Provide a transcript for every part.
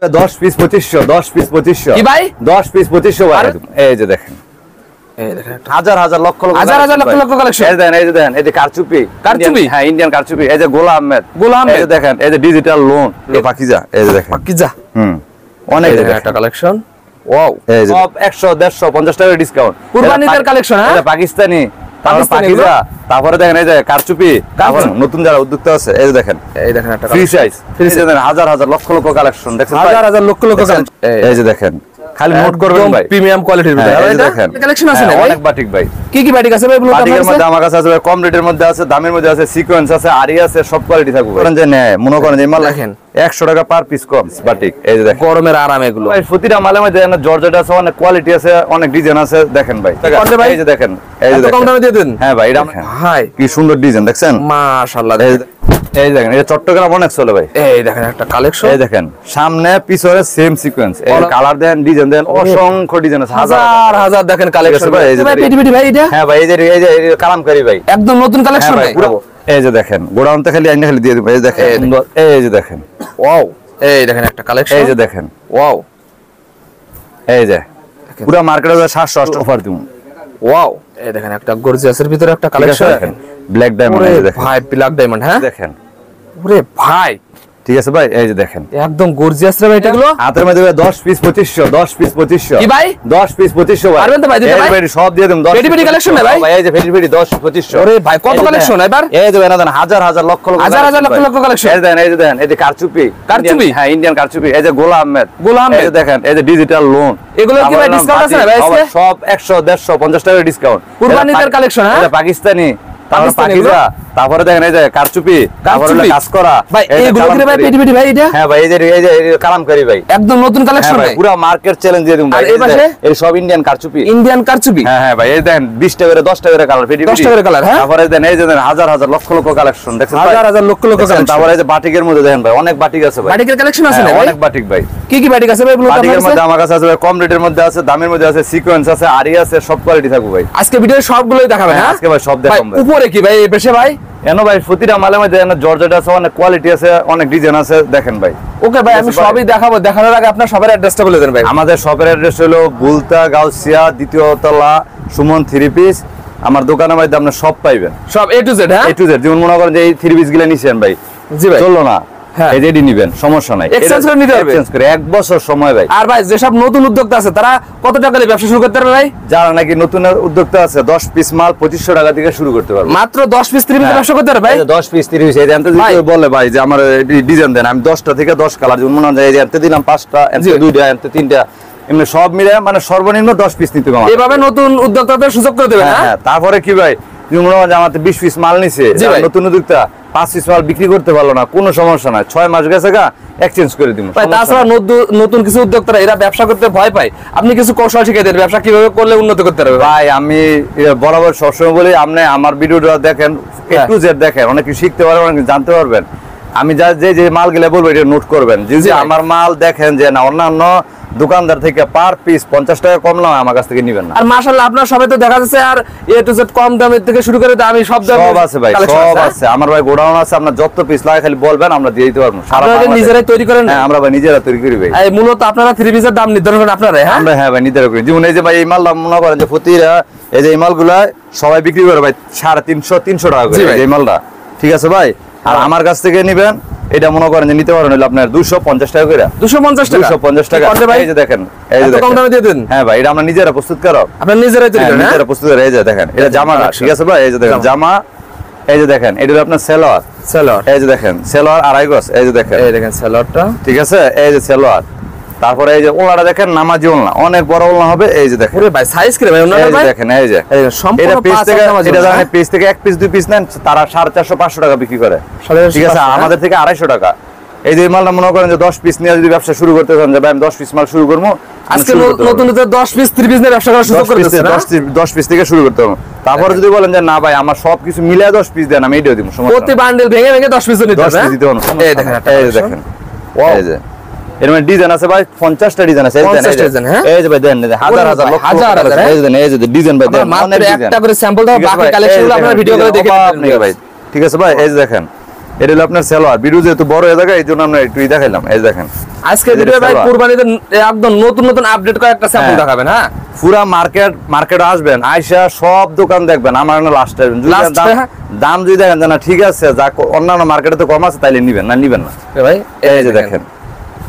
10 piece 2500 10 piece 2500 কি ভাই 10 piece 2500 ভাই এই যে দেখেন হাজার হাজার লক্ষ লক্ষ কালেকশন এই যে দেখেন এই যে কারচুপি হ্যাঁ ইন্ডিয়ান কারচুপি এই যে গোলাম আহমেদ এই যে দেখেন এই যে ডিজিটাল লোন পাকিজা এই যে দেখেন পাকিজা অনেক একটা কালেকশন ওয়াও সব 100 150 50 টাকা ডিসকাউন্ট কুরবানিদের কালেকশন হ্যাঁ এটা পাকিস্তানি পাকিজা তারপরে দেখেন এই যে কারচুপি তারপর নতুন যারা উদ্যোক্তা আছে এই যে দেখেন একটা ফ্রি সাইজ হাজার হাজার লক্ষ লক্ষ কালেকশন দেখেন হাজার হাজার লক্ষ লক্ষ কালেকশন এই যে দেখেন খালি নোট করবেন ভাই প্রিমিয়াম কোয়ালিটির ভিতরে এই দেখেন কালেকশন আছে না অনেক বাটিক ভাই কি কি বাটিক আছে ভাই এগুলো বাটিকের মধ্যে আমার কাছে আছে কম রেটের মধ্যে আছে দামের মধ্যে আছে সিকোয়েন্স আছে আরি আছে সব কোয়ালিটি থাকবে করেন যে নেয় মনে করেন এই মাল দেখেন 100 টাকা পার পিস কম বাটিক এই যে দেখেন গরমের আরাম এগুলো ভাই প্রতিটা মালের মধ্যে জর্জেট আছে অনেক কোয়ালিটি আছে অনেক ডিজাইন আছে দেখেন ভাই এই যে দেখেন এই যে কম দামে দিয়ে দেন হ্যাঁ ভাই এটা হাই কি সুন্দর ডিজাইন দেখছেন মাশাআল্লাহ এই দেখেন এটা চট্টগ্রাম অনেক চলে ভাই এই দেখেন একটা কালেকশন এই দেখেন সামনে পিছনে সেম সিকোয়েন্স এই কালার দেন ডিজাইন দেন অসংখ্য ডিজাইন আছে হাজার হাজার দেখেন কালেকশন ভাই পেটি পেটি ভাই এটা হ্যাঁ ভাই এই যে কালামকারী ভাই একদম নতুন কালেকশন ভাই এই যে দেখেন গোডাউনতে খালি আইনা খালি দিয়ে দেব এই যে দেখেন এই যে দেখেন ওয়াও এই দেখেন একটা কালেকশন এই যে দেখেন ওয়াও এই যে পুরো মার্কেটে 700 অফার দিমু ওয়াও এই দেখেন একটা গর্জিয়াসের ভিতরে একটা কালেকশন দেখেন ব্ল্যাক ডায়মন্ড এই দেখেন ভাই ব্ল্যাক ডায়মন্ড হ্যাঁ দেখেন ওরে ভাই ঠিক আছে ভাই এই যে দেখেন একদম গর্জিয়াস রে ভাই এগুলো হাতের মধ্যে 10 পিস 2500 10 পিস 2500 কি ভাই 10 পিস 2500 ভাই পারবেন তো ভাই দিতে ভাই এই সব দিয়ে দেন 10 পেটি পেটি কালেকশন না ভাই এই যে পেটি পেটি 10 2500 ওরে ভাই কত কালেকশন এবার এই যে দেন হাজার হাজার লক্ষ লক্ষ হাজার হাজার লক্ষ লক্ষ কালেকশন এই যে দেন এই যে কারচুপি হ্যাঁ ইন্ডিয়ান কারচুপি এই যে গোলাম আহমেদ এই যে দেখেন এই যে ডিজিটাল লোন এগুলো কি ভাই ডিসকাউন্ট আছে না ভাই আজকে সব 100 150 50 টাকা ডিসকাউন্ট কুরবানিদের কালেকশন হ্যাঁ এটা পাকিস্তানি পাকিজা তারপরে দেখেন এই যে কারচুপি তারপরে কাজ করা ভাই এইগুলো কি ভাই পেটি পেটি ভাই এটা হ্যাঁ ভাই এই যে কালামকারী ভাই একদম নতুন কালেকশন ভাই পুরো মার্কেট চ্যালেঞ্জ দিয়ে দিমু ভাই এই সব ইন্ডিয়ান কারচুপি হ্যাঁ ভাই এই দেখেন 20 টাকা করে 10 টাকা করে কালার পেটি 10 টাকা করে কালার হ্যাঁ তারপরে দেন এই যে হাজার হাজার লক্ষ লক্ষ কালেকশন দেখেন হাজার হাজার লক্ষ লক্ষ কালেকশন তারপরে এই যে বাটিকের মধ্যে দেখেন ভাই অনেক বাটিক আছে ভাই বাটিকের কালেকশন আছে না ভাই অনেক বাটিক ভাই কি কি বাটিক আছে ভাই এগুলো বাটিকের মধ্যে আমার কাছে আছে কম রেটের মধ্যে আছে দামের মধ্যে আছে সিকোয়েন্স আছে আরি আছে সব কোয়ালিটি থাকবে ভাই আজকে ভিডিওতে সবগুলোই দেখাবেন হ্যাঁ আজকে ভাই সব দেখাবো ভাই উপরে কি ভাই এই পাশে ভাই এনো ভাই প্রতিটা মালের মধ্যে জর্জেট আছে অনেক কোয়ালিটি আছে অনেক ডিজাইন আছে দেখেন ভাই ওকে ভাই আমি সবই দেখাবো দেখানোর আগে আপনার সবার অ্যাড্রেসটা বলে দেন ভাই আমাদের শপের অ্যাড্রেস হলো বুলতা গাউসিয়া দ্বিতীয় তলা সুমন 3 পিস আমার দোকানের মধ্যে আপনি সব পাইবেন সব A to Z হ্যাঁ A to Z যেমন মনে করেন যে এই 3 পিস গুলো নিছেন ভাই জি ভাই চললো না হ্যাঁ এই যেটি নিবেন সমস্যা নাই এক্সচেঞ্জ করে নিতে হবে এক্সচেঞ্জ করে 1 বছর সময় ভাই আর ভাই যেসব নতুন উদ্যোক্তা আছে তারা কত টাকা দিয়ে ব্যবসা শুরু করতে পারবে ভাই যারা নাকি নতুন উদ্যোক্তা আছে 10 পিস মাল 2500 টাকা থেকে শুরু করতে পারবে মাত্র 10 পিস 30 পিস ব্যবসা করতে পারবে ভাই 10 পিস 30 পিস এই জানতে বলে ভাই যে আমার ডিজাইন দেন আমি 10টা থেকে 10 কালার যেমন মনে হয় এতে দিলাম 5টা এতে 2টা এতে 3টা এমনি সব মিলে মানে সর্বনিম্ন 10 পিস নিতে হবে এইভাবে নতুন উদ্যোক্তাদের সুযোগ করে দেবেন হ্যাঁ তারপরে কি ভাই যেমন মনে হয় আমাদের 20 পিস মাল নিছে নতুন উদ্যোক্তা 5 পিস মাল বিক্রি করতে পারলো না কোনো সমস্যা নাই 6 মাস গেছে গা এক্সচেঞ্জ করে দিমু ভাই তাছাড়া নতুন কিছু উদ্যোক্তারা এরা ব্যবসা করতে ভয় পায় আপনি কিছু কৌশল শিখিয়ে দেন ব্যবসা কিভাবে করলে উন্নত করতে পারবে ভাই আমি বরাবর সবসময় বলি আপনি আমার ভিডিওটা দেখেন একটু জেড দেখেন অনেক কিছু শিখতে পারবেন অনেক কিছু জানতে পারবেন আমি যে মালগুলো বলবো এটা নোট করবেন যদি আমার মাল দেখেন যে না অন্যান্য দোকানদার থেকে পার পিস 50 টাকা কম না আমার কাছ থেকে নেবেন না আর মাশাআল্লাহ আপনার সবাই তো দেখা যাচ্ছে আর A to Z কম দামের থেকে শুরু করে আমি সব দাম সব আছে ভাই সব আছে আমার ভাই গোডাউন আছে আপনার যত পিস লাগে খালি বলবেন আমরা দিয়ে দিতে পারবো সারা বাংলাদেশে নিজেরাই তৈরি করেন হ্যাঁ আমরা ভাই নিজেরা তৈরি করি ভাই এই মূলত আপনারা 3 পিসের দাম নির্ধারণ করেন আপনারা হ্যাঁ আমরা হ্যাঁ ভাই নিজেরা করি যেমন এই যে ভাই এই মাল মনে করেন যে প্রতিটা এই যে এই মালগুলা সবাই বিক্রি করে ভাই 350 300 টাকা করে এই মালটা ঠিক আছে ভাই আর আমার কাছ থেকে নেবেন এটা মনে করেন যে নিতে পারেন হলো আপনার 250 টাকা করে 250 টাকা এই যে দেখেন এই যে কম দামে দিয়ে দেন হ্যাঁ ভাই এটা আমরা নিজেরা প্রস্তুত করব আপনারা নিজেরাই তৈরি করেন নিজেরা প্রস্তুত করে এই যে দেখেন এটা জামা ঠিক আছে ভাই এই যে দেখেন জামা এই যে দেখেন এটা হলো আপনার সেলোয়ার এই যে দেখেন সেলোয়ার আড়াই গজ এই যে দেখেন সেলোয়ারটা ঠিক আছে এই যে সেলোয়ার তারপরে এই যে ওলাটা দেখেন নামাজি ওলনা অনেক বড় ওলনা হবে এই যে দেখেন ভাই সাইজ কি ভাই ওলনাটা ভাই দেখেন এই যে এটা পিস থেকে এটা জানেন পিস থেকে এক পিস দুই পিস নেন তারা 450 500 টাকা বিক্রি করে ঠিক আছে আমাদের থেকে 250 টাকা এই যে মালটা মনে করেন যে 10 পিস নিয়ে যদি ব্যবসা শুরু করতে চান যে ভাই আমি 10 পিস মাল শুরু করব আজকে নতুন 10 পিস 30 পিস নিয়ে ব্যবসা করার সুযোগ করে দিচ্ছেন 10 পিস থেকে শুরু করতে হবে তারপর যদি বলেন যে না ভাই আমার সবকিছু মিলিয়ে 10 পিস দেন আমি এইটাও দিব সমস্যা প্রতি বান্ডেল ভেঙে ভেঙে 10 পিস নিতে হবে 10 পিস দিতে হবে এই দেখেন এই দেখেন এই যে এর মানে ডিজাইন আছে ভাই 50টা ডিজাইন আছে এই যে ভাই দেন হাজার হাজার লক্ষ এই যে এই যে ডিজাইন ভাই দেন মাত্র একটা করে স্যাম্পল দাও বাকি কালেকশনগুলো আপনারা ভিডিও করে দেখে নেবেন ভাই ঠিক আছে ভাই এই যে দেখেন এটা হলো আপনার সেলোয়ার ভিডিও যেহেতু বড় হয়ে থাকে এই জন্য আমরা একটু দেখাইলাম। এই দেখেন আজকে ভিডিও ভাই কুরবানিতে একদম নতুন নতুন আপডেট করে একটা স্যাম্পল দেখাবেন। হ্যাঁ, পুরা মার্কেট আসবেন, আইসা সব দোকান দেখবেন, আমার লাস্ট দাম যদি দেখেন না ঠিক আছে, যা অন্যান্য মার্কেটে তো কম আছে তাইলে নিবেন না, নিবেন না ভাই। এই যে দেখেন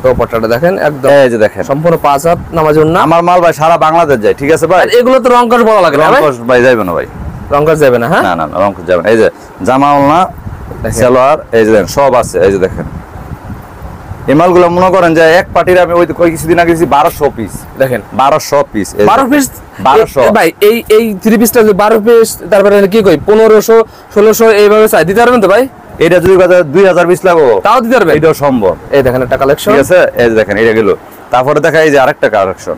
দোপাট্টাটা দেখেন একদম, এই যে দেখেন সম্পূর্ণ 5 হাত নামাজের জন্য। আমার মাল ভাই সারা বাংলাদেশ যায়, ঠিক আছে ভাই। এগুলো তো রংকশ বলা লাগে না ভাই? রংকশ ভাই যাবে না ভাই, রংকশ যাবে না। হ্যাঁ, না না রংকশ যাবে না। এই যে জামাও না সেলোয়ার, এই যে দেখেন সব আছে। এই যে দেখেন এই মালগুলো মনে করেন যে এক পার্টির আমি ওই কিছুদিন আগে 1200 পিস দেখেন, 1200 পিস 12 পিস 1200 ভাই। এই 3 পিসটা যদি 12 পিস, তারপরে কি কই 1500 1600 এইভাবে চাই দিতে পারবেন তো ভাই? এটা যদি 2000 পিস লাগো তাও দিতে পারবেন, এটাও সম্ভব। এই দেখেন একটা কালেকশন, ঠিক আছে। এই যে দেখেন এটা গেল, তারপরে দেখা এই যে আরেকটা কালেকশন,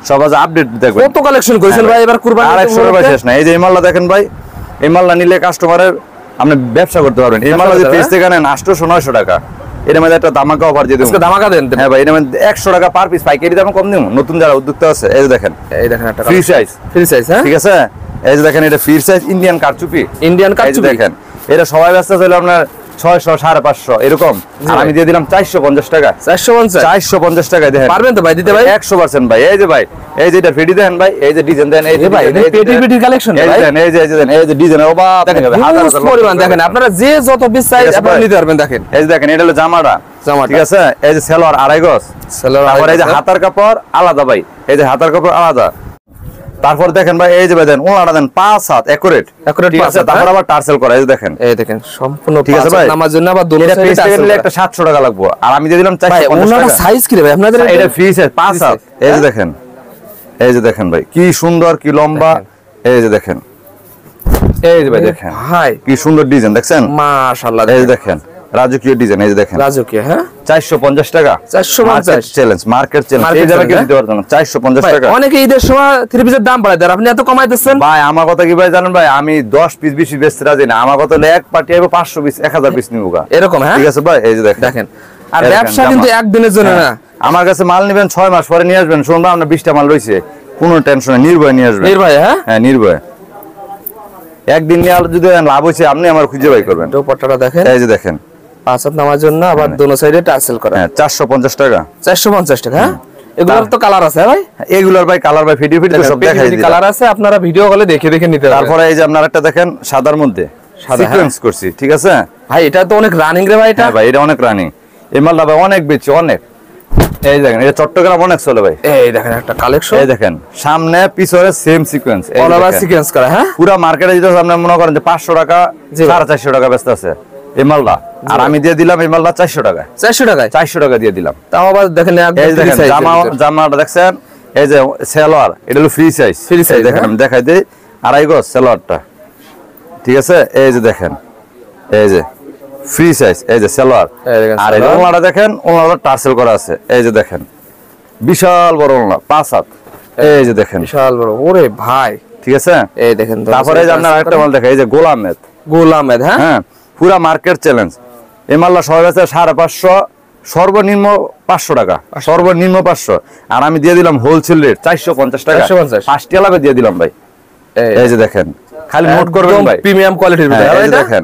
সব আজ আপডেট দেখবেন। কত কালেকশন করেছেন ভাই এবার কুরবানি? আরেকশো ভাই শেষ না। এই যে এই মালটা দেখেন ভাই, এই মালটা নিলে কাস্টমারের আপনি ব্যবসা করতে পারবেন। এই মালটা যদি পিস থেকে নেন 800 900 টাকা, এর মধ্যে একটা ধামাকা অফার দিয়ে দেব। আজকে ধামাকা দেন। হ্যাঁ ভাই, এর মধ্যে 100 টাকা পার পিস পাইকারি দামে কম দেব। নতুন যারা উদ্যোক্তা আছে এই যে দেখেন, এই দেখেন একটা ফ্রি সাইজ, হ্যাঁ ঠিক আছে। এই যে দেখেন এটা ফ্রি সাইজ ইন্ডিয়ান কারচুপি, দেখেন এটা সবাই ব্যস্ত ছিল আপনার 600 550 এরকম, আর আমি দিয়ে দিলাম 450 টাকা। 450 টাকা দেখেন, পারবেন তো ভাই দিতে ভাই? 100% ভাই। এই যে ভাই, এই যে এটা ফেডি দেন ভাই, এই যে ডিজাইন দেন, এই যে ভাই পেটি কালেকশন ভাই, এই যে দেন, এই যে ডিজাইন অবাক দেখেন, হাজার পরিমাণ দেখেন। আপনারা যে যত পিস চাই আপনারা নিতে পারবেন। দেখেন এই যে দেখেন এটা হলো জামাটা, ঠিক আছে। এই যে সেলোয়ার 2.5 গজ, তারপর এই যে হাতার কাপড় আলাদা ভাই, এই যে হাতার কাপড় আলাদা। তারপর দেখেন ভাই এই যে ভাই দেন ওনাটা দেন 5 হাত একুরেট, ঠিক আছে। তারপর আবার টার্সেল করা, এই যে দেখেন, এই দেখেন সম্পূর্ণ ঠিক আছে ভাই। নামার জন্য আবার দোনো সাইডে টার্সেল নিলে একটা 700 টাকা লাগবে, আর আমি দিয়ে দিলাম 450 টাকা। সাইজ কি রে ভাই আপনাদের? এটা ফ্রি সাইজ 5 হাত। এই যে দেখেন, এই যে দেখেন ভাই কি সুন্দর, কি লম্বা। এই যে দেখেন, এই যে ভাই দেখেন ভাই কি সুন্দর ডিজাইন দেখছেন, মাশাআল্লাহ। এই যে দেখেন রাজকীয় ডিজাইন, এই যে দেখেন রাজকীয়। হ্যাঁ, 450 টাকা, 450 চ্যালেঞ্জ, মার্কেট চ্যালেঞ্জ। এই জায়গা কি দিতে পারবেন না, 450 টাকা। অনেকে ঈদের সময় 3 পিসের দাম বাড়ায় দেন, আপনি এত কমাই দিচ্ছেন ভাই। আমার কথা কি ভাই জানেন ভাই, আমি 10 পিস 20 পিস বেচতে রাজি না। আমার কথা হলো এক পার্টি আইবো 500 পিস 1000 পিস নিবো এরকম। হ্যাঁ, ঠিক আছে ভাই। এই যে দেখেন, আর ব্যবসা কিন্তু একদিনের জন্য না। আমার কাছে মাল নেবেন 6 মাস পরে নিয়ে আসবেন, শুনবা আপনার 20টা মাল রইছে, কোনো টেনশন নেই, নির্ভয় নিয়ে আসবেন। নির্ভয়? হ্যাঁ নির্ভয়। একদিন নিয়ে যদি লাভ হইছে আপনি আমার খুঁজে বাই করবেন। দোপাট্টাটা দেখেন, এই যে দেখেন 5 হাত নামার জন্য আবার দোনো সাইডে টার্সেল করা। হ্যাঁ 450 টাকা, 450 টাকা। হ্যাঁ, এগুলোর তো কালার আছে ভাই? এগুলোর ভাই কালার ভাই ফিডি তো সব দেখাই দিই, কালার আছে, আপনারা ভিডিও কলে দেখে দেখে নিতে পারবেন। তারপরে এই যে আপনার একটা দেখেন সাদার মধ্যে সিকোয়েন্স করছি, ঠিক আছে ভাই। এটা তো অনেক রানিং রে ভাই। এটা ভাই এটা অনেক রানিং, এই মালটা ভাই অনেক বেচি অনেক। এই দেখেন এটা চট্টগ্রাম অনেক চলে ভাই। এই দেখেন একটা কালেকশন, এই দেখেন সামনে পিছনে same sequence, all over sequence করা। হ্যাঁ, পুরো মার্কেটে যেটা আপনি মনে করেন যে 500 টাকা 450 টাকা বেচতে আছে এই মালটা, আর আমি দিয়ে দিলাম এই মালটা 400 টাকায়। 400 টাকায় 400 টাকা দিয়ে দিলাম। তাও আবার দেখেন এই দেখেন জামাটা দেখছেন, এই যে সেলোয়ার এটা হলো ফ্রি সাইজ, দেখেন আমি দেখাই দিই 2.5 গজ সেলোয়ারটা, ঠিক আছে। এই যে দেখেন, এই যে ফ্রি সাইজ, এই যে সেলোয়ার, আর এই ওনাটা দেখেন ওনাটা টার্সেল করা আছে। এই যে দেখেন বিশাল বড় ওনা 5 হাত, এই যে দেখেন বিশাল বড়। ওরে ভাই, ঠিক আছে। এই দেখেন তারপরে এই যে আপনার আরেকটা মাল দেখেন, এই যে গোলামেদ। হ্যাঁ হ্যাঁ, পুরা মার্কেট চ্যালেঞ্জ। এই মালটা সবাই আছে 550, সর্বনিম্ন 500 টাকা, সর্বনিম্ন 500, আর আমি দিয়ে দিলাম হোলসেল রেট 450 টাকা। 5টি আলাদা দিয়ে দিলাম ভাই। এই যে দেখেন, খালি নোট করবেন ভাই, প্রিমিয়াম কোয়ালিটির ভিতরে। এই যে দেখেন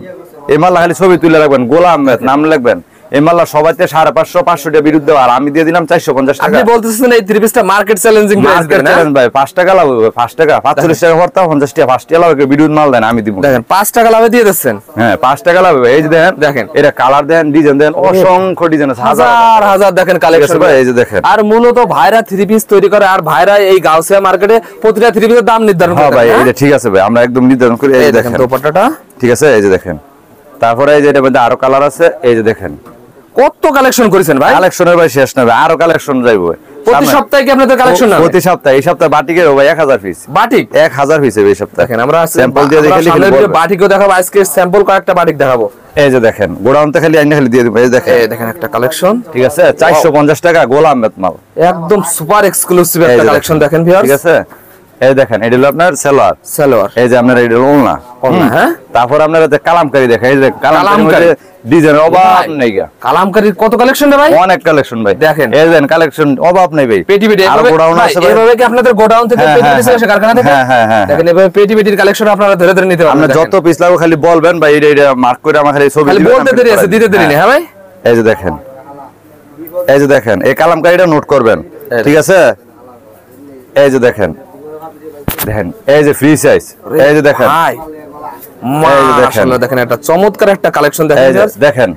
এই মালটা খালি ছবি তুলে রাখবেন, গোলাম নাম লিখবেন। এই মালটা সবাইতে 550 500 টাকা বিরুদ্ধে, আর আমি দিয়ে দিলাম 450 টাকা। আপনি বলতেছেন এই 3 পিসটা মার্কেট চ্যালেঞ্জিং প্রাইস দেন না ভাই? 5 টাকা লাভ হবে, 5 টাকা 45 টাকা ভরতা 50 টাকা 5 টাকা লাভ হবে, বিরুদ্ধ মাল দেন আমি দিব। দেখেন 5 টাকা লাভে দিয়ে দিচ্ছেন। হ্যাঁ 5 টাকা লাভ হবে। এই যে দেখেন এটা কালার দেন, ডিজাইন দেন, অসংখ্য ডিজাইন আছে, হাজার হাজার দেখেন কালেকশন ভাই। এই যে দেখেন, আর মূলত ভাইরা 3 পিস তৈরি করে, আর ভাইরা এই গাউসিয়া মার্কেটে প্রতিটা 3 পিসের দাম নির্ধারণ করে। হ্যাঁ ভাই এটা ঠিক আছে ভাই, আমরা একদম নির্ধারণ করি। এই দেখেন দোপাট্টাটা, ঠিক আছে। এই যে দেখেন, তারপরে এই যে এটার মধ্যে আরো কালার আছে। এই যে দেখেন কত কালেকশন করেছেন ভাই? কালেকশনের ভাই শেষ না ভাই, আরো কালেকশন যাইবো। প্রতি সপ্তাহে কি আপনাদের কালেকশন না? প্রতি সপ্তাহে। এই সপ্তাহে বাটিকের ভাই 1000 পিস, বাটিক 1000 পিস এই সপ্তাহে। দেখেন আমরা স্যাম্পল দিয়ে দেখালি বাটিকও দেখাবো আজকে, স্যাম্পল কয়েকটা বাটিক দেখাবো। এই যে দেখেন গোডাউনতে খালি আইনা খালি দিয়ে দিব। এই দেখেন, এই দেখেন একটা কালেকশন, ঠিক আছে 450 টাকা গোলাম মাল, একদম সুপার এক্সক্লুসিভ একটা কালেকশন দেখেন ভিউয়ার্স, ঠিক আছে। এই দেখেন এটা হলো আপনার সালোয়ার, এই যে আপনার এটা হলো ওড়না। হ্যাঁ, তারপর আপনার যে কালামকারী দেখেন, এই যে কালামকারী ডিজাইন অভাব নাই গা। কালামকারীর কত কালেকশন রে ভাই? অনেক কালেকশন ভাই, দেখেন এই দেখেন কালেকশন অভাব নাই ভাই। পেটি আর গোডাউন আছে ভাই, এভাবে কি আপনাদের গোডাউন থেকে পেটি পিস এসে কারখানা থেকে? হ্যাঁ দেখেন এভাবে পেটি পেটির কালেকশন আপনারা ধরে ধরে নিতে পারবেন। আমরা যত পিস লাগবে খালি বলবেন ভাই, এটা মার্ক করে আমার খালি ছবি দিবেন, খালি বলতে দেরি আছে, দিতে দেরি নেই। হ্যাঁ ভাই, এই যে দেখেন, এই যে দেখেন এই কালামকারীটা নোট করবেন, ঠিক আছে? এই যে দেখেন, দেখেন এই যে ফ্রি সাইজ, এই যে দেখেন ভাই মাশাআল্লাহ, দেখেন একটা চমৎকার একটা কালেকশন দেখেন, দেখেন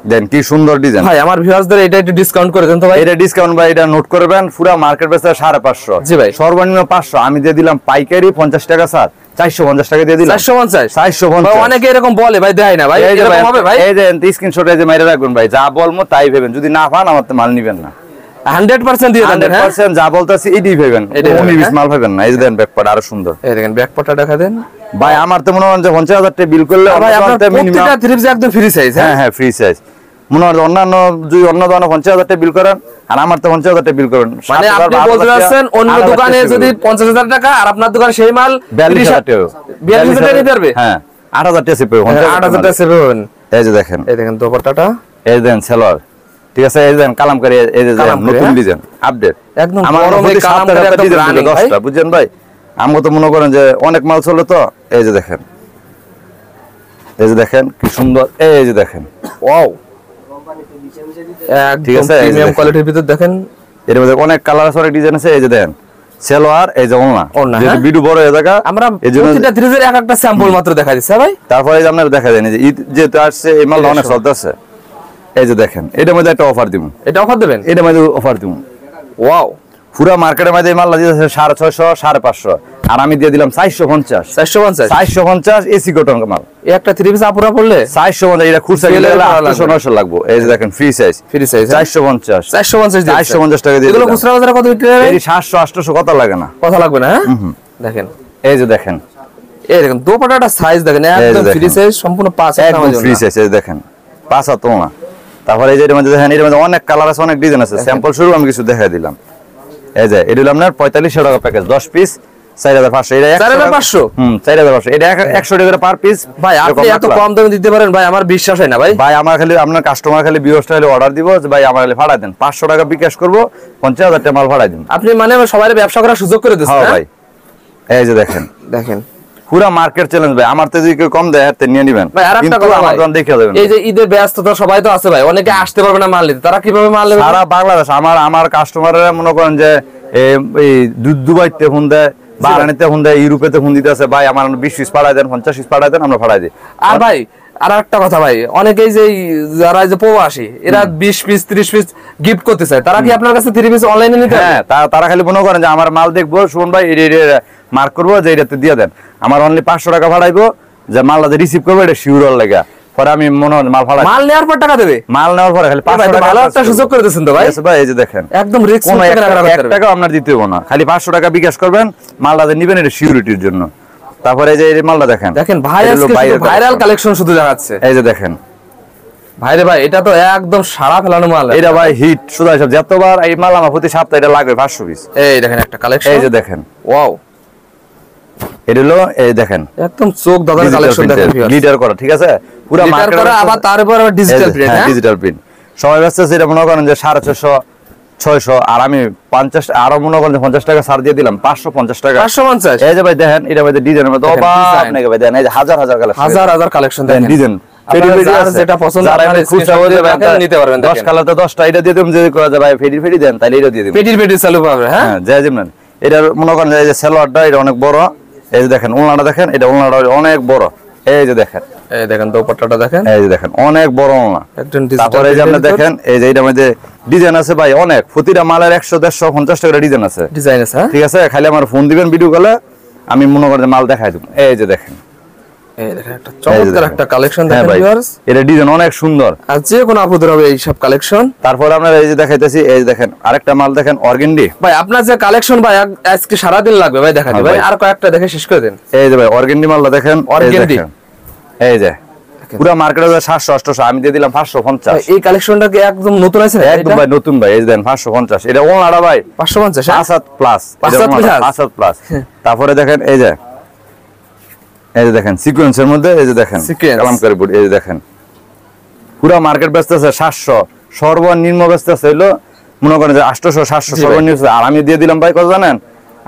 দেন কি সুন্দর ডিজাইন। ভাই আমার ভিউয়ারদের এটা একটু ডিসকাউন্ট করে দেন তো ভাই। এটা ডিসকাউন্ট ভাই, এটা নোট করবেন, পুরো মার্কেট বেচে 550। জি ভাই, সর্বনিম্ন 500, আমি দিয়ে দিলাম পাইকারি 50 টাকা স্যার, 450 টাকা দিয়ে দিলাম। 450 অনেকে এরকম বলে ভাই, দেয় না ভাই, এরকম হবে ভাই। এই যে স্ক্রিনশট এই যে মাইরা রাখবেন ভাই, যা বলমু তাই ভেবেন, যদি না পান আমার তো মাল নিবেন না। 100% দিয়ে দেন, 100% যা বলতাছি এটাই ভেবেন, উনি বিশ মাল ভেবেন না। এই যে দেন ব্যাকপার্ট আরো সুন্দর, এই দেখেন ব্যাকপার্টটা দেখা দেন ভাই। আমার তো মনে হয় যে 50,000 টাকা বিল করলে ভাই আপনার প্রত্যেকটা থ্রি পিস একদম ফ্রি সাইজ। হ্যাঁ ফ্রি সাইজ। মনে হয় অন্যান্য যদি অন্য দোকানে 50,000 টাকা বিল করেন, আর আমার তো 50,000 টাকা বিল করেন, মানে আপনি বলতে যাচ্ছেন অন্য দোকানে যদি 50,000 টাকা আর আপনার দোকানে সেই মাল 42,000 টাকা, 42,000 টাকা নিতে পারবে। হ্যাঁ 8,000 টাকা সেভ হবে, 8,000 টাকা সেভ হবে। এই যে দেখেন, এই দেখেন দোপাট্টাটা, এই দেন সালোয়ার, ঠিক আছে? এই দেন কালামকারী, এই যে নতুন ডিজাইন আপডেট, একদম আমার গরমে কালামকারী একদম রানিং 10টা, বুঝছেন ভাই? আমি তো মনে করেন যে অনেক মাল চলে তো। এই যে দেখেন, এই যে দেখেন কি সুন্দর, এই যে দেখেন ওয়াও, ঠিক আছে প্রিমিয়াম কোয়ালিটির ভিতর দেখেন, এর মধ্যে অনেক কালার আছে, অনেক ডিজাইন আছে। এই যে দেখেন সালোয়ার, এই যে ওড়না, যেটা ভিডিও বড় হয়ে জায়গা আমরা প্রতিটা থ্রিজের এক একটা স্যাম্পল মাত্র দেখা দিচ্ছে ভাই। তারপরে এই যে আপনারা দেখা দেন, এই যে ঈদ যেহেতু আসছে, এই মালটা অনেক চলতেছে। এই যে দেখেন এটার মধ্যে একটা অফার দিব, এটা অফার দেবেন, এটার মধ্যে অফার দিব। ওয়াও, পুরো মার্কেটের মধ্যে এই মালটা দিতেছে 650, 550, আর আমি দিয়ে দিলাম 450। 450 এসি কটন মাল। এই একটা থ্রি পিস আপুরা পড়লে 450, এটা খুচরা গেলে 800-900 লাগবে। এই যে দেখেন ফ্রি সাইজ, 450 450 টাকা দিয়ে। এগুলো খুচরা বাজারে কত বিক্রি হয়? এই 700-800 কথা লাগে না, কথা লাগবে না। হ্যাঁ দেখেন, এই যে দেখেন, এই দেখেন দোপাট্টাটা সাইজ দেখেন, একদম ফ্রি সাইজ, সম্পূর্ণ 5 একদম ফ্রি সাইজ। এই দেখেন 5 হাত না। তারপরে এই যে এর মধ্যে দেখেন, এর মধ্যে অনেক কালার আছে, অনেক ডিজাইন আছে। স্যাম্পল শুরু আমি কিছু দেখাই দিলাম। এই যে এটা হলো আপনার 4500 টাকা প্যাকেজ, 10 পিস 4500। এটা 4500, 4500, এটা 100 টাকা পার পিস। ভাই আপনি এত কম দামে দিতে পারেন ভাই, আমার বিশ্বাস হয় না ভাই। ভাই আমার খালি আপনার কাস্টমার খালি ভিউয়ার্সটা হলে অর্ডার দিব যে ভাই আমার খালি ভাড়া দেন, 500 টাকা বিকাশ করব, 50,000 টাকা মাল ভাড়া দিন। আপনি মানে সবাই ব্যবসা করার সুযোগ করে দিচ্ছেন। হ্যাঁ ভাই, এই যে দেখেন, দেখেন পুরো মার্কেট চ্যালেঞ্জ ভাই। আমার তো যদি কেউ কম দেয় হাতে নিয়ে নেবেন ভাই। আরেকটা কথা ভাই, দেখে যাবেন, এই যে ঈদের ব্যস্ততা সবাই তো আছে ভাই, অনেকে আসতে পারবে না মাল নিতে, তারা কিভাবে মাল নেবে? সারা বাংলাদেশ আমার কাস্টমাররা মনে করেন যে এই দুবাইতে ফোন দেয়, বাহরাইনেতে ফোন দেয়, ইউরোপেতে ফোন দিতে আছে, ভাই আমার 20 পিস পাঠায় দেন, 50 পিস পাঠায় দেন, আমরা পাঠাই দিই। আর ভাই আর একটা কথা ভাই, অনেকেই যে যারা যে প্রবাসী, এরা 20 পিস 30 পিস গিফট করতে চায়, তারা কি আপনার কাছে 3 পিস অনলাইনে নিতে? হ্যাঁ, তারা খালি মনে করেন যে আমার মাল দেখবো, শুনুন ভাই এটা মার্ক করবো যে এটাতে দিয়ে দেন, আমার অনলি 500 টাকা ভাড়াইবো, যে মালটা রিসিভ করবো এটা শিওর লাগা, পরে আমি মনে হয় মাল ভাড়া, মাল নেওয়ার পর টাকা দেবে, মাল নেওয়ার পরে খালি 500 টাকা। ভালো একটা সুযোগ করে দিয়েছেন তো ভাই। ভাই এই যে দেখেন একদম রিস্ক কোনো 1 টাকা আপনার দিতে হবে না, খালি 500 টাকা বিকাশ করবেন, মালটা নিবেন, এটা সিউরিটির জন্য। তারপরে এই যে এই মালটা দেখেন, দেখেন ভাই আজকে ভাইরাল কালেকশন শুধু দেখাচ্ছে। এই যে দেখেন ভাই রে ভাই, এটা তো একদম সারা ফেলানো মাল, এটা ভাই হিট শুধু সব, যতবার এই মাল আমার প্রতি সপ্তাহে এটা লাগবে 500 পিস। এই দেখেন একটা কালেকশন, এই যে দেখেন ওয়াও, এটা হলো এই দেখেন একদম চোখ দাদার কালেকশন দেখেন, গ্লিটার করা, ঠিক আছে? পুরো মার্কেট করা, আবার তার উপর আবার ডিজিটাল প্রিন্ট। হ্যাঁ ডিজিটাল প্রিন্ট সবাই ব্যস্ত আছে, এটা মনে করেন যে 650 600, আর আমি 50 আরো মনে করেন 50 টাকা ছাড় দিয়ে দিলাম, 550 টাকা। 550। এই যে ভাই দেখেন, এটা ভাই ডিজাইনের মধ্যে অবাক নাকি ভাই, দেখেন এই যে হাজার হাজার কালেকশন, হাজার কালেকশন দেখেন, ডিজাইন যেটা পছন্দ আপনারা নিতে পারবেন। 10 কালারতে 10টা, এটা দিয়ে তুমি যদি করা যায় ভাই ফেডি দেন, তাহলে এটা দিয়ে দিবেন, পেটি চালু পাবে। হ্যাঁ জয় জিমনান। এটা মনে করেন এই যে সালোয়ারটা এটা অনেক বড়, এই যে দেখেন ওড়নাটা দেখেন, এটা ওড়নাটা অনেক বড়, এই যে দেখেন, এই দেখেন দোপাট্টাটা দেখেন, এই যে দেখেন অনেক বড় ওড়না। তারপরে এই যে আপনি দেখেন, এই যে এটার মধ্যে ডিজাইন আছে ভাই অনেক, প্রতিটা মালের 100 150 50 টাকা ডিজাইন আছে, ঠিক আছে? খালি আমার ফোন দিবেন ভিডিও কলে, আমি মনে করেন মাল দেখাই দেব। এই যে দেখেন, এই দেখেন একটা চমৎকার একটা কালেকশন দেখেন ভিউয়ার্স, এটা ডিজাইন অনেক সুন্দর, আর যে কোন আপুদের হবে এই সব কালেকশন। তারপর আপনারা এই যে দেখাইতেছি, এই যে দেখেন আরেকটা মাল দেখেন অর্গেন্ডি। ভাই আপনার যে কালেকশন ভাই আজকে সারা দিন লাগবে ভাই দেখাতে, ভাই আর কয়েকটা দেখে শেষ করে দেন। এই যে ভাই অর্গেন্ডি মালটা দেখেন, অর্গেন্ডি, এই যে পুরো মার্কেটে 700 800, আমি দিয়ে দিলাম 550। এই কালেকশনটা কি একদম নতুন আছে? একদম ভাই নতুন ভাই, এই দেন 550। এটা ওনাটা ভাই 550, 5 প্লাস, 5 প্লাস। তারপরে দেখেন এই যে দেখেন সিকোয়েন্সের মধ্যে, এই যে দেখেন কালামকারী বুট, এই যে দেখেন পুরো মার্কেট ব্যস্ত আছে 700, সর্বনিম্ন ব্যস্ত আছে হলো মনে করেন যে 800 700 সর্বনিম্ন। আর আমি দিয়ে দিলাম ভাই কত জানেন?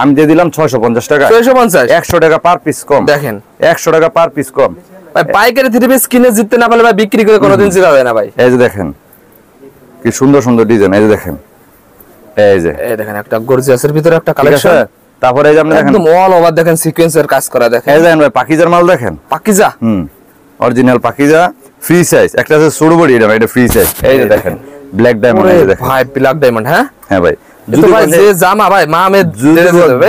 আমি দিয়ে দিলাম 650 টাকা। 650, 100 টাকা পার পিস কম। দেখেন 100 টাকা পার পিস কম ভাই। পাইকারি 3 পিস কিনে জিততে না পারলে ভাই বিক্রি করে কোনোদিন জিতা যায় না ভাই। এই যে দেখেন কি সুন্দর সুন্দর ডিজাইন, এই যে দেখেন, এই দেখেন একটা গর্জিয়াসের ভিতরে একটা কালেকশন। তারপরে এই যে আপনি দেখেন একদম অল ওভার দেখেন সিকোয়েন্সের কাজ করা, দেখেন এই দেখেন ভাই পাকিজার মাল দেখেন, Pakiza original Pakiza, free size. একটা আছে ছোট বডি, এটা ফ্রি সাইজ। এই যে দেখেন ব্ল্যাক ডায়মন্ড, এই যে দেখেন ভাই ব্ল্যাক ডায়মন্ড। হ্যাঁ ভাই, যদি ভাই যে জামা ভাই মামে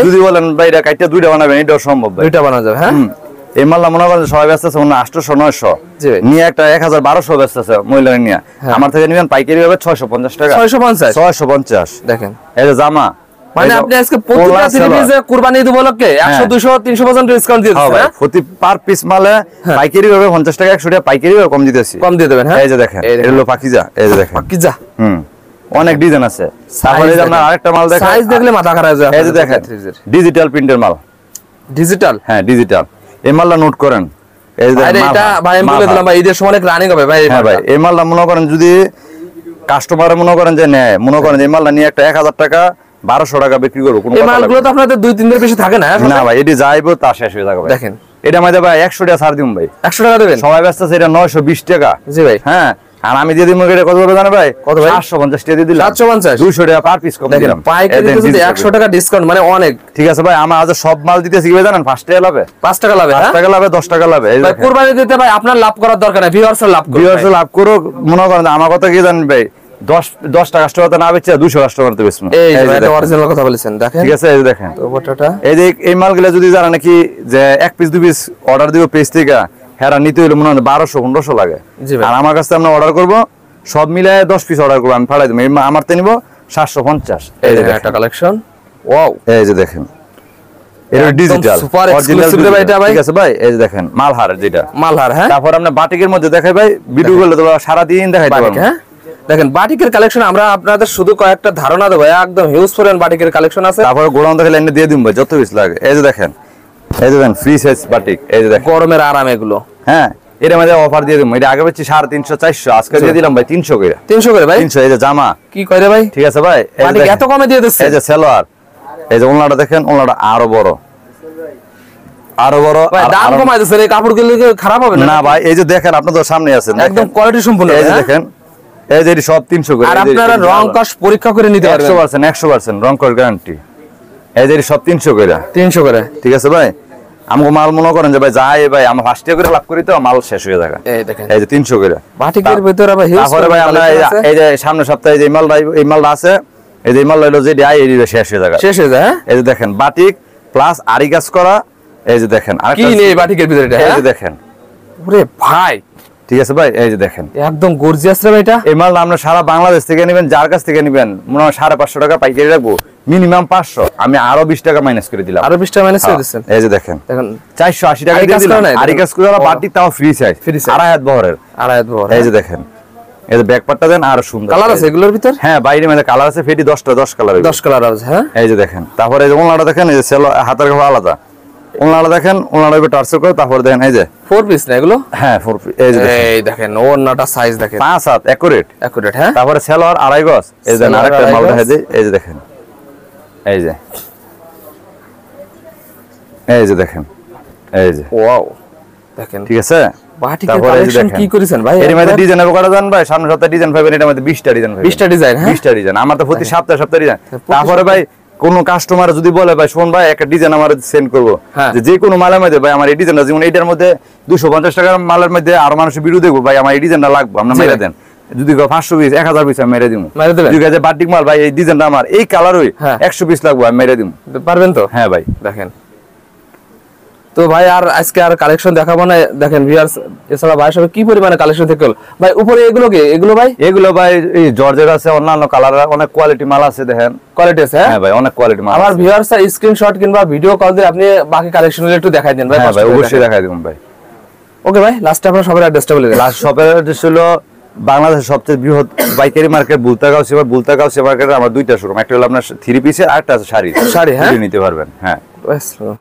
যদি বলেন ভাই এটা কাইটা দুইটা বানাবেন, এটাও সম্ভব ভাই, দুইটা বানানো যাবে। হ্যাঁ এই মালটা মনে করেন সবাই ব্যস্ত আছে 800 900 নিয়ে, একটা 1000 1200 ব্যস্ত আছে মহিলারা নিয়ে। আমার থেকে নিবেন পাইকারি হবে 650 টাকা। 650 দেখেন এই যে জামা, মানে আপনি আজকে প্রতিটা সিরিজে কুরবানি ঈদ উপলক্ষে 100 200 300% ডিসকাউন্ট দিয়ে দিচ্ছেন। হ্যাঁ প্রতি পার পিস মালে পাইকারি হবে 50 টাকা 100 টাকা পাইকারি হবে, কম দিতেছি, কম দিয়ে দেবেন। হ্যাঁ এই যে দেখেন এটা হলো পাকিজা, এই যে দেখেন পাকিজা। অনেক ডিজাইন আছে। তারপরে এই যে আপনার আরেকটা মাল দেখেন, সাইজ দেখলে মাথা খারাপ হয়ে যায়। এই যে দেখেন ডিজিটাল প্রিন্টের মাল, ডিজিটাল। হ্যাঁ ডিজিটাল। এই মালটা নোট করেন, এই যে দেখেন এটা ভাই আমি বলে দিলাম ভাই ঈদের সময় অনেক রানিং হবে ভাই। হ্যাঁ ভাই এই মালটা মনে করেন যদি কাস্টমার মনে করেন যে নেয়, মনে করেন এই মালটা নিয়ে একটা 1000 টাকা 1200 টাকা বিক্রি করবো। এই মালগুলো তো আপনাদের 2-3 দিনের বেশি থাকে না। না ভাই এটি যাইবো তা শেষ হয়ে যাবে। দেখেন এটা আমাদের ভাই 100 টাকা ছাড় দিম ভাই, 100 টাকা দেবেন। সবাই ব্যস্ত আছে এটা 920 টাকা। জি ভাই। হ্যাঁ আর আমি দিয়ে দিই এটা কত হবে জানেন ভাই? কত ভাই? 750 টাকা দিয়ে দিলাম। 750, 200 টাকা পার পিস কম দিলাম। পাইকারি যদি 100 টাকা ডিসকাউন্ট মানে অনেক। ঠিক আছে ভাই, আমার আজ সব মাল দিতেছি কি ভাই জানেন? 5 টাকা লাভে, 5 টাকা লাভে, 5 টাকা লাভে, 10 টাকা লাভে। ভাই কুরবানি দিতে ভাই আপনার লাভ করার দরকার নাই, ভিউয়ার্সের লাভ করুন। ভিউয়ার্সের লাভ করুক। মনে করেন আমার কথা কি জানেন ভাই, 10টা কাস্টমার না বেচে 200 কাস্টমার তো বেচবো। এই যে এটা অরিজিনাল কথা বলেছেন, দেখেন ঠিক আছে এই যে দেখেন তো বটাটা। এই যে এই মালগুলো যদি জানা নাকি যে 1 পিস 2 পিস অর্ডার দিব পেজ থেকে, হেরা নিতে হইলে মনে হয় 1200 1500 লাগে। আর আমার কাছে আমরা অর্ডার করব সব মিলায় 10 পিস অর্ডার করব, আমি ফাড়াই দেব। আমার তে নিব 750। এই যে একটা কালেকশন, ওয়াও। এই যে দেখেন এটা ডিজিটাল সুপার এক্সক্লুসিভ রে ভাই এটা ভাই। ঠিক আছে ভাই এই যে দেখেন মালহার, যেটা মালহার। হ্যাঁ তারপর আমরা বাটিকের মধ্যে দেখাই ভাই, ভিডিও গুলো তো সারা দিন দেখাইতে পারবো। হ্যাঁ দেখেন বাটিকের কালেকশন আমরা আপনাদের শুধু কয়েকটা ধারণা দেব, একদম হিউজ পরিমাণ বাটিকের কালেকশন আছে। তারপর গোডাউন থেকে লাইনে দিয়ে দিম ভাই যত পিস লাগে। এই যে দেখেন, এই যে দেখেন ফ্রি সাইজ বাটিক, এই যে দেখেন গরমের আরাম এগুলো। হ্যাঁ এটা মধ্যে অফার দিয়ে দিম, এটা আগে বেচি 350 400, আজকে দিয়ে দিলাম ভাই 300 করে। 300 করে ভাই? 300। এই যে জামা কি কয় রে ভাই? ঠিক আছে ভাই, বাটিক এত কমে দিয়ে দিচ্ছে। এই যে সালোয়ার, এই যে ওন্নাটা দেখেন, ওন্নাটা আরো বড়, আরো বড়। ভাই দাম কমাই দিছেন, এই কাপড়গুলো কি খারাপ হবে না? না ভাই এই যে দেখেন আপনাদের সামনে আছেন, একদম কোয়ালিটি সম্পূর্ণ। এই যে দেখেন, এই যে সব 300 করে। আর আপনারা রং কস পরীক্ষা করে নিতে পারবেন 100% রং কস গ্যারান্টি। এই যে সব 300 করে। 300 করে, ঠিক আছে ভাই। আমাকে মাল মনে করেন যে ভাই যাই ভাই আমরা 5 টাকা করে লাভ করি তো মাল শেষ হয়ে যায়। এই দেখেন এই যে 300 করে বাটিকের ভিতরে ভাই হিউজ। তারপরে ভাই আমরা এই যে সামনের সপ্তাহে যে মালটা আছে, এই যে মাল হলো যে ডাই এই শেষ হয়ে যায়, শেষ হয়ে যায়। এই যে দেখেন বাটিক প্লাস আরি কাজ করা। এই যে দেখেন আর কি নেই বাটিকের ভিতরে এটা? এই যে দেখেন, ওরে ভাই ঠিক আছে ভাই এই যে দেখেন একদম গর্জিয়াস রে ভাই এটা। এই মাল আমরা সারা বাংলাদেশ থেকে নেবেন, যার কাছ থেকে নেবেন মনে হয় 550 টাকা পাইকারি রাখবো, মিনিমাম 500। আমি আরো 20 টাকা মাইনাস করে দিলাম। আরো 20 টাকা মাইনাস করে দিচ্ছেন। এই যে দেখেন দেখেন 480 টাকা দিয়ে দিলাম। আরি কাজ করে বাটিক তাও ফ্রি সাইজ, আড়াই হাত বহরের, আড়াই হাত বহর। এই যে দেখেন এই যে ব্যাক পার্টটা দেন আরো সুন্দর। কালার আছে এগুলোর ভিতর? হ্যাঁ বাইরে মধ্যে কালার আছে, ফেটি 10 কালার, 10 কালার আছে। হ্যাঁ এই যে দেখেন। তারপরে এই যে ওন্নাটা দেখেন, এই যে সেলো হাতের কাপড় আলাদা, ওন্নাটা দেখেন, ওন্নাটা একটু টার্সেল করে। তারপরে দেখেন এই যে 4 পিস না এগুলো? হ্যাঁ 4 পিস। এই যে দেখেন ওন্নাটা সাইজ দেখেন 5 হাত একুরেট, একুরেট। হ্যাঁ তারপরে সেলোয়ার আড়াই গজ। এই যে আরেকটা মাল দেখাই দিই, এই যে দেখেন, এই যে এই যে দেখেন, এই যে ওয়াও দেখেন। ঠিক আছে বাটিকের কালেকশন কি করেছেন ভাই? এর মধ্যে ডিজাইন হবে কটা জান ভাই? সামনে সপ্তাহে ডিজাইন পাবেন, এটার মধ্যে 20টা ডিজাইন পাবেন। 20টা ডিজাইন? হ্যাঁ 20টা ডিজাইন। আমার তো প্রতি সপ্তাহে ডিজাইন। তারপরে ভাই কোন কাস্টমার যদি বলে ভাই শোন ভাই একটা ডিজাইন আমার সেন্ড করব, যে কোনো মালের মধ্যে ভাই আমার এই ডিজাইনটা, যেমন এইটার মধ্যে 250 টাকার মালের মধ্যে আরো মানুষ ভিডিও দেখবো, ভাই আমার এই ডিজাইনটা লাগবে, আমরা মেরে দেন। যদি 500 পিস 1000 পিস আমি মেরে দিব। যদি কাজে বাটিক মাল ভাই এই ডিজাইনটা আমার এই কালারই 100 পিস লাগবে, আমি মেরে দিব। পারবেন তো? হ্যাঁ ভাই দেখেন তো ভাই আর আজকে আর কালেকশন দেখাবো না। দেখেন ভিউয়ার্স এছাড়া ভাই সব কি পরিমাণে কালেকশন থেকে ভাই উপরে এগুলো কি? এগুলো ভাই এগুলো ভাই এই জর্জেট আছে, অন্যান্য কালার অনেক কোয়ালিটি মাল আছে, দেখেন কোয়ালিটি আছে। হ্যাঁ ভাই অনেক কোয়ালিটি মাল। আমার ভিউয়ার্স স্ক্রিনশট কিংবা ভিডিও কল দিয়ে আপনি বাকি কালেকশনগুলো একটু দেখাই দেন ভাই। ভাই অবশ্যই দেখাই দেব ভাই। ওকে ভাই, লাস্টে আপনার সবার অ্যাড্রেসটা বলে দেন। লাস্ট শপের অ্যাড্রেস হলো বাংলাদেশের সবচেয়ে বৃহৎ পাইকারি মার্কেট বুলতাগাঁও সে মার্কেটে আমার দুইটা শোরুম, একটা হলো আপনার 3 পিসের, আরেকটা আছে শাড়ি, হ্যাঁ? নিতে পারবেন। হ্যাঁ। ব্যাস।